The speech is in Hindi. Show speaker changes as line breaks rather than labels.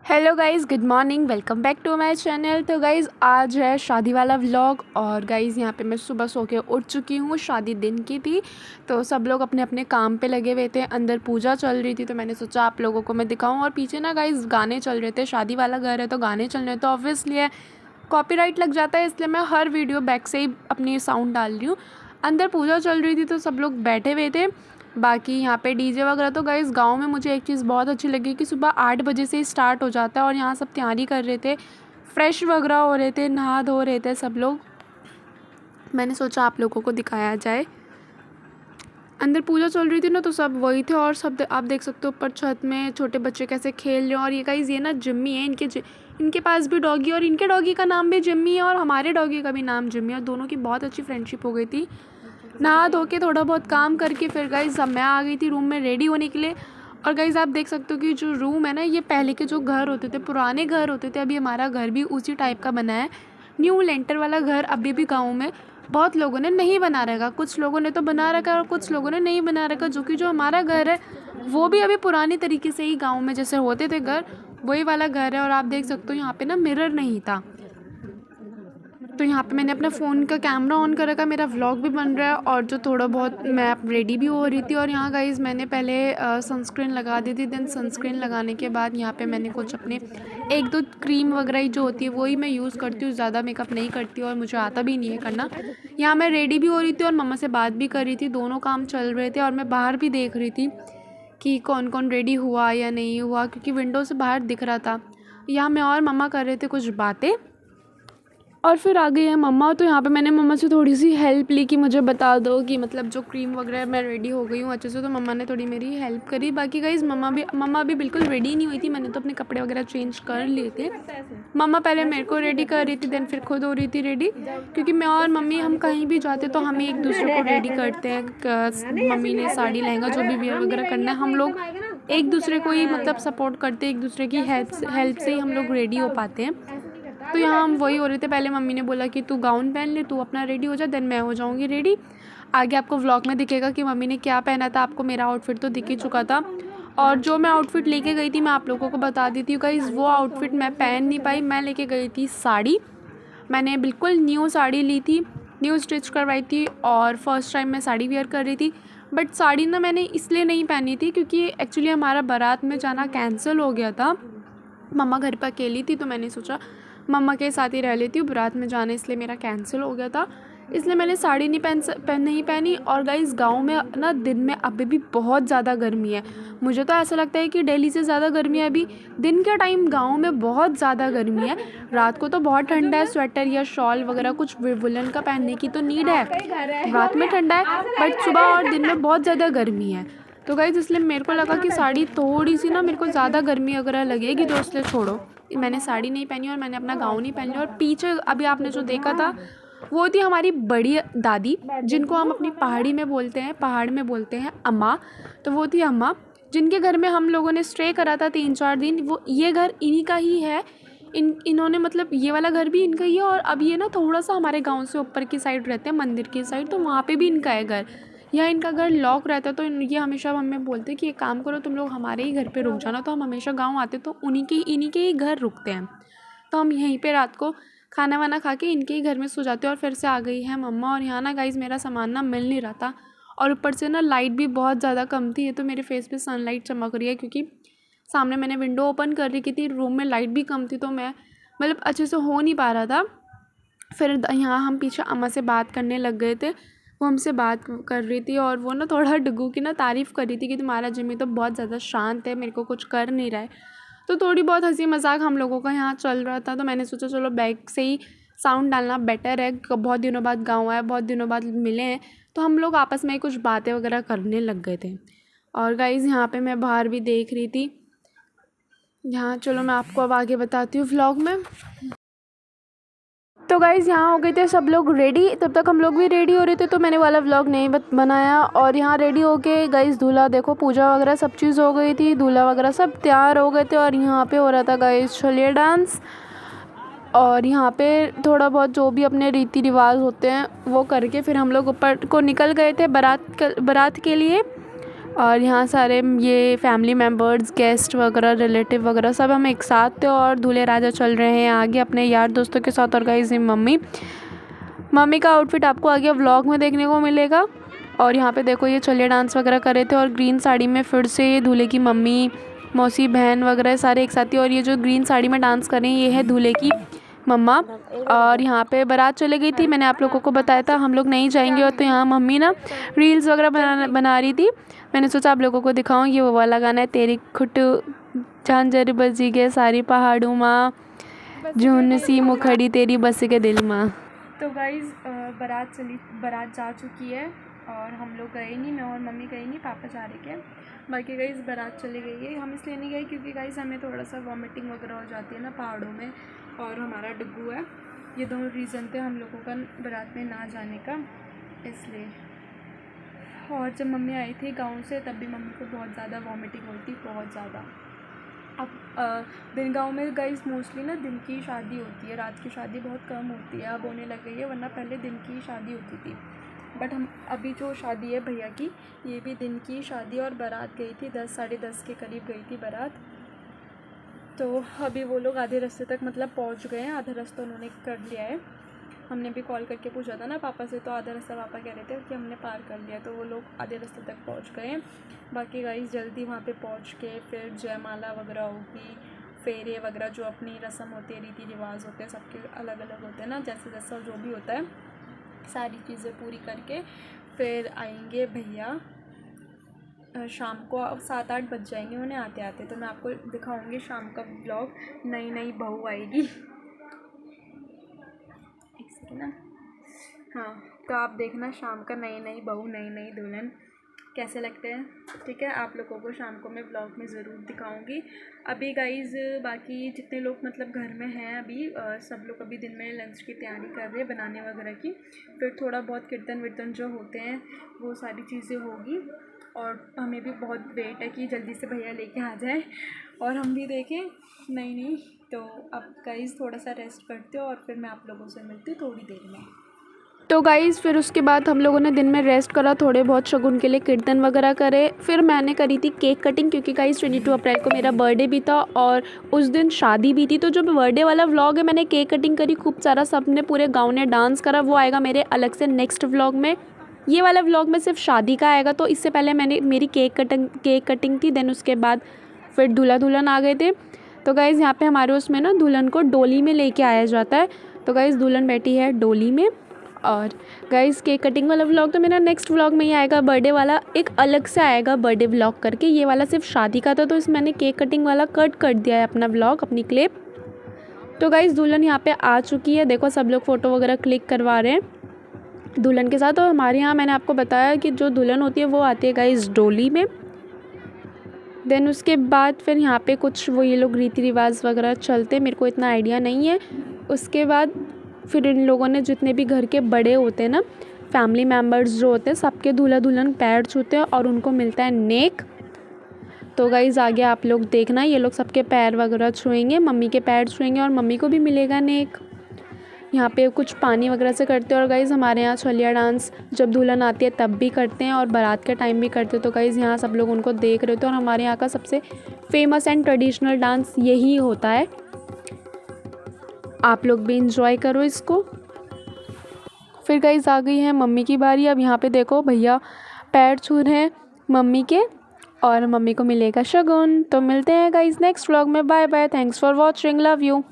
Hello guys, good morning. Welcome back to my channel. तो गाइज़ आज है शादी वाला व्लॉग और गाइज़ यहाँ पे मैं सुबह सो के उठ चुकी हूँ। शादी दिन की थी तो सब लोग अपने अपने काम पे लगे हुए थे। अंदर पूजा चल रही थी तो मैंने सोचा आप लोगों को मैं दिखाऊँ। और पीछे ना गाइज़ गाने चल रहे थे, शादी वाला घर है तो गाने चल रहे हैं तो ऑब्वियसली कॉपीराइट लग जाता है, इसलिए मैं हर वीडियो बैक से ही अपनी साउंड डाल रही हूँ। अंदर पूजा चल रही थी तो सब लोग बैठे हुए थे। बाकी यहाँ पे डीजे वगैरह तो गाइस गांव में मुझे एक चीज़ बहुत अच्छी लगी कि सुबह 8 बजे से ही स्टार्ट हो जाता है और यहाँ सब तैयारी कर रहे थे, फ्रेश वगैरह हो रहे थे, नहा धो रहे थे सब लोग। मैंने सोचा आप लोगों को दिखाया जाए। अंदर पूजा चल रही थी ना तो सब वही थे और सब आप देख सकते हो ऊपर छत में छोटे बच्चे कैसे खेल रहे हैं। और ये गाइस ये ना जिम्मी है, इनके पास भी डॉगी और इनके डॉगी का नाम भी जिम्मी है और हमारे डॉगी का भी नाम जिम्मी है और दोनों की बहुत अच्छी फ्रेंडशिप हो गई थी। नहा धो के थोड़ा बहुत काम करके फिर गाइस अब मैं आ गई थी रूम में रेडी होने के लिए। और गाइस आप देख सकते हो कि जो रूम है ना, ये पहले के जो घर होते थे, पुराने घर होते थे, अभी हमारा घर भी उसी टाइप का बना है। न्यू लेंटर वाला घर अभी भी गाँव में बहुत लोगों ने नहीं बना रखा। कुछ लोगों ने तो बना रखा और कुछ लोगों ने नहीं बना रखा। जो हमारा घर है वो भी अभी पुरानी तरीके से ही गाँव में जैसे होते थे घर, वही वाला घर है। और आप देख सकते हो यहाँ पे ना मिरर नहीं था तो यहाँ पे मैंने अपना फ़ोन का कैमरा ऑन कर रखा, मेरा व्लॉग भी बन रहा है और जो थोड़ा बहुत मैं रेडी भी हो रही थी। और यहाँ गाइज़ मैंने पहले सनस्क्रीन लगा दी थी। देन सनस्क्रीन लगाने के बाद यहाँ पे मैंने कुछ अपने एक दो क्रीम वगैरह ही जो होती है वही मैं यूज़ करती हूँ, ज़्यादा मेकअप नहीं करती और मुझे आता भी नहीं है करना। यहाँ मैं रेडी भी हो रही थी और मम्मा से बात भी कर रही थी, दोनों काम चल रहे थे। और मैं बाहर भी देख रही थी कि कौन कौन रेडी हुआ या नहीं हुआ, क्योंकि विंडो से बाहर दिख रहा था। यहाँ मैं और मम्मा कर रहे थे कुछ बातें और फिर आ गई है मम्मा। तो यहाँ पे मैंने मम्मा से थोड़ी सी हेल्प ली कि मुझे बता दो कि मतलब जो क्रीम वगैरह मैं रेडी हो गई हूँ अच्छे से, तो मम्मा ने थोड़ी मेरी हेल्प करी। बाकी गाइज़ मम्मा भी बिल्कुल रेडी नहीं हुई थी, मैंने तो अपने कपड़े वगैरह चेंज कर लिए थे। मम्मा पहले मेरे को रेडी कर रही थी, देन फिर खुद हो रही थी रेडी, क्योंकि मैं और मम्मी हम कहीं भी जाते तो हम एक दूसरे को रेडी करते हैं। मम्मी ने साड़ी लहंगा जो भी वेयर वगैरह करना है हम लोग एक दूसरे को ही मतलब सपोर्ट करते हैं, एक दूसरे की हेल्प से ही हम लोग रेडी हो पाते हैं। तो यहाँ हम वही हो रहे थे। पहले मम्मी ने बोला कि तू गाउन पहन ले, तू अपना रेडी हो जा, देन मैं हो जाऊँगी रेडी। आगे आपको व्लॉग में दिखेगा कि मम्मी ने क्या पहना था। आपको मेरा आउटफिट तो दिख ही चुका था और जो मैं आउटफिट लेके गई थी मैं आप लोगों को बता देती हूँ गाइस, वो आउटफिट मैं पहन नहीं पाई। मैं लेके गई थी साड़ी, मैंने बिल्कुल न्यू साड़ी ली थी, न्यू स्टिच करवाई थी और फर्स्ट टाइम मैं साड़ी वेयर कर रही थी। बट साड़ी ना मैंने इसलिए नहीं पहनी थी क्योंकि एक्चुअली हमारा बारात में जाना कैंसिल हो गया था। मम्मा घर पर अकेली थी तो मैंने सोचा मम्मा के साथ ही रह लेती हूँ, बारात में जाना इसलिए मेरा कैंसिल हो गया था, इसलिए मैंने साड़ी नहीं पहनी। और गाइस गाँव में ना दिन में अभी भी बहुत ज़्यादा गर्मी है। मुझे तो ऐसा लगता है कि दिल्ली से ज़्यादा गर्मी है अभी दिन के टाइम गाँव में, बहुत ज़्यादा गर्मी है। रात को तो बहुत ठंडा है, स्वेटर या शॉल वगैरह कुछ वुलन का पहनने की तो नीड है, रात में ठंडा है बट सुबह और दिन में बहुत ज़्यादा गर्मी है। तो गाइस इसलिए मेरे को लगा कि साड़ी थोड़ी सी ना मेरे को ज़्यादा गर्मी वगैरह लगेगी तो इसलिए छोड़ो, मैंने साड़ी नहीं पहनी और मैंने अपना गाउन ही पहन लिया। और पीछे अभी आपने जो देखा था वो थी हमारी बड़ी दादी, जिनको हम अपनी पहाड़ में बोलते हैं अम्मा। तो वो थी अम्मा जिनके घर में हम लोगों ने स्टे करा था 3-4 दिन। वो ये घर इन्हीं का ही है, इन्होंने मतलब ये वाला घर भी इनका ही है। और अब ये ना थोड़ा सा हमारे गाँव से ऊपर की साइड रहते हैं, मंदिर की साइड, तो वहाँ पर भी इनका है घर। यहाँ इनका घर लॉक रहता है तो ये हमेशा हमें बोलते हैं कि एक काम करो तुम लोग हमारे ही घर पे रुक जाना। तो हम हमेशा गांव आते तो इन्हीं के ही घर रुकते हैं, तो हम यहीं पे रात को खाना वाना खा के इनके ही घर में सो जाते हैं। और फिर से आ गई है मम्मा और यहाँ ना गाइज़ मेरा सामान ना मिल नहीं रहा था और ऊपर से ना लाइट भी बहुत ज़्यादा कम थी। ये तो मेरे फेस पे सनलाइट चमक रही है क्योंकि सामने मैंने विंडो ओपन कर रखी थी, रूम में लाइट भी कम थी तो मैं मतलब अच्छे से हो नहीं पा रहा था। फिर यहाँ हम पीछे अम्मा से बात करने लग गए थे, वो हमसे बात कर रही थी और वो ना थोड़ा डुगू की ना तारीफ़ कर रही थी कि तुम्हारा जिम्मी तो बहुत ज़्यादा शांत है, मेरे को कुछ कर नहीं रहा है। तो थोड़ी बहुत हंसी मजाक हम लोगों का यहाँ चल रहा था तो मैंने सोचा चलो बैग से ही साउंड डालना बेटर है, बहुत दिनों बाद गाँव आए, बहुत दिनों बाद मिले हैं तो हम लोग आपस में कुछ बातें वगैरह करने लग गए थे। और गाइज़ यहाँ पे मैं बाहर भी देख रही थी। यहाँ चलो मैं आपको अब आगे बताती हूँ व्लॉग में। तो गाइज़ यहाँ हो गए थे सब लोग रेडी, तब तक हम लोग भी रेडी हो रहे थे तो मैंने वाला व्लॉग नहीं बनाया। और यहाँ रेडी होके गाइज़ दूल्हा देखो, पूजा वगैरह सब चीज़ हो गई थी, दूल्हा वगैरह सब तैयार हो गए थे और यहाँ पे हो रहा था गाइज़ छलिया डांस। और यहाँ पे थोड़ा बहुत जो भी अपने रीति रिवाज होते हैं वो करके फिर हम लोग ऊपर को निकल गए थे बारात के लिए। और यहाँ सारे ये फैमिली मेम्बर्स, गेस्ट वगैरह, रिलेटिव वगैरह सब हम एक साथ थे और दूल्हे राजा चल रहे हैं आगे अपने यार दोस्तों के साथ। और गाइस मम्मी का आउटफिट आपको आगे व्लॉग में देखने को मिलेगा। और यहाँ पे देखो ये चलिए डांस वगैरह कर रहे थे और ग्रीन साड़ी में फिर से ये दूल्हे की मम्मी, मौसी, बहन वगैरह सारे एक साथ ही। और ये जो ग्रीन साड़ी में डांस कर रही हैं ये है दूल्हे की मम्मा। और यहाँ पे बारात चली गई थी, मैंने आप लोगों को बताया था हम लोग नहीं जाएंगे। और तो यहाँ मम्मी ना रील्स वगैरह बना रही थी। मैंने सोचा आप लोगों को दिखाऊँ, ये वो वाला गाना है, तेरी खुट झांझर बजी के सारी पहाड़ों माँ, जून सी मुखड़ी तेरी बस के दिल माँ। तो गाइज़ बारात जा चुकी है और हम लोग गए नहीं, मैं और मम्मी गए नहीं, पापा जा रहे हैं। बाकी गाइज़ बारात चली गई है। हम इसलिए नहीं गए क्योंकि गाइज़ हमें थोड़ा सा वॉमिटिंग वगैरह हो जाती है ना पहाड़ों में, और हमारा डुग्गू है। ये दोनों रीज़न थे हम लोगों का बारात में ना जाने का, इसलिए। और जब मम्मी आई थी गाँव से तब भी मम्मी को बहुत ज़्यादा वॉमिटिंग हुई थी, बहुत ज़्यादा। अब दिन गाँव में गाइस मोस्टली ना दिन की शादी होती है, रात की शादी बहुत कम होती है, अब होने लग गई है, वरना पहले दिन की शादी होती थी। बट हम अभी जो शादी है भैया की, ये भी दिन की शादी, और बारात गई थी 10 साढ़े 10 के करीब गई थी बारात। तो अभी वो लोग आधे रास्ते तक मतलब पहुंच गए हैं, आधा रास्ता उन्होंने कर लिया है। हमने भी कॉल करके पूछा था ना पापा से, तो आधा रास्ता पापा कह रहे थे कि हमने पार कर लिया, तो वो लोग आधे रास्ते तक पहुंच गए हैं। बाकी गाइस जल्दी वहाँ पे पहुंच के फिर जयमाला वगैरह होगी, फेरे वगैरह जो अपनी रस्म होती है, रीति रिवाज होते हैं, सबके अलग अलग होते हैं ना, जैसे जैसा जो भी होता है, सारी चीज़ें पूरी करके फिर आएंगे भैया। शाम को 7-8 बज जाएंगे उन्हें आते आते। तो मैं आपको दिखाऊंगी शाम का ब्लॉग। नई बहू आएगी, एक सेकेंड ना। हाँ, तो आप देखना शाम का नई बहू, नई दुल्हन कैसे लगते हैं। ठीक है, आप लोगों को शाम को मैं ब्लॉग में ज़रूर दिखाऊंगी। अभी गाइज़ बाकी जितने लोग मतलब घर में हैं अभी सब लोग अभी दिन में लंच की तैयारी कर रहे हैं, बनाने वगैरह की। फिर थोड़ा बहुत कीर्तन विर्तन जो होते हैं वो सारी चीज़ें होगी। और हमें भी बहुत वेट है कि जल्दी से भैया लेके आ जाए और हम भी देखें। नहीं तो अब गाइज़ थोड़ा सा रेस्ट करते हो और फिर मैं आप लोगों से मिलती हूँ थोड़ी देर में। तो गाइज़ फिर उसके बाद हम लोगों ने दिन में रेस्ट करा, थोड़े बहुत शगुन के लिए कीर्तन वगैरह करे। फिर मैंने करी थी केक कटिंग, क्योंकि गाइज़ 22 अप्रैल को मेरा बर्थडे भी था और उस दिन शादी भी थी। तो जो बर्थडे वाला व्लॉग है मैंने केक कटिंग करी खूब सारा, सबने पूरे गाँव ने डांस करा, वो आएगा मेरे अलग से नेक्स्ट व्लॉग में। ये वाला व्लॉग में सिर्फ शादी का आएगा। तो इससे पहले मेरी केक कटिंग थी, देन उसके बाद फिर दूल्हा दुल्हन आ गए थे। तो गाइज़ यहाँ पे हमारे उसमें ना दुल्हन को डोली में लेके आया जाता है। तो गाइज़ दुल्हन बैठी है डोली में। और गाइज़ केक कटिंग वाला व्लॉग तो मेरा नेक्स्ट व्लॉग में ही आएगा। बर्थडे वाला एक अलग से आएगा बर्थडे व्लॉग करके, ये वाला सिर्फ शादी का था, तो इस मैंने केक कटिंग वाला कट कर दिया है अपना व्लॉग, अपनी क्लिप। तो गाइज़ दुल्हन यहाँ पे आ चुकी है, देखो सब लोग फ़ोटो वगैरह क्लिक करवा रहे हैं दुल्हन के साथ। और हमारे यहाँ मैंने आपको बताया कि जो दुल्हन होती है वो आती है गाइज़ डोली में। देन उसके बाद फिर यहाँ पे कुछ वो ये लोग रीति रिवाज वगैरह चलते, मेरे को इतना आइडिया नहीं है। उसके बाद फिर इन लोगों ने जितने भी घर के बड़े होते हैं ना, फैमिली मेम्बर्स जो होते हैं, सबके दूल्हा दुल्हन पैर छूते हैं और उनको मिलता है नेक। तो गाइज़ आगे आप लोग देखना, ये लोग सबके पैर वगैरह छुएंगे, मम्मी के पैर छुएंगे और मम्मी को भी मिलेगा नेक। यहाँ पे कुछ पानी वगैरह से करते हैं। और गाइज़ हमारे यहाँ छलिया डांस जब दुल्हन आती है तब भी करते हैं और बारात के टाइम भी करते हैं। तो गाइज़ यहाँ सब लोग उनको देख रहे थे और हमारे यहाँ का सबसे फेमस एंड ट्रेडिशनल डांस यही होता है। आप लोग भी इंजॉय करो इसको। फिर गाइज़ आ गई है मम्मी की बारी। अब यहाँ पे देखो भैया पैर छू रहे हैं मम्मी के और मम्मी को मिलेगा शगुन। तो मिलते हैं गाइज़ नेक्स्ट व्लॉग में। Bye bye, thanks for watching, love you.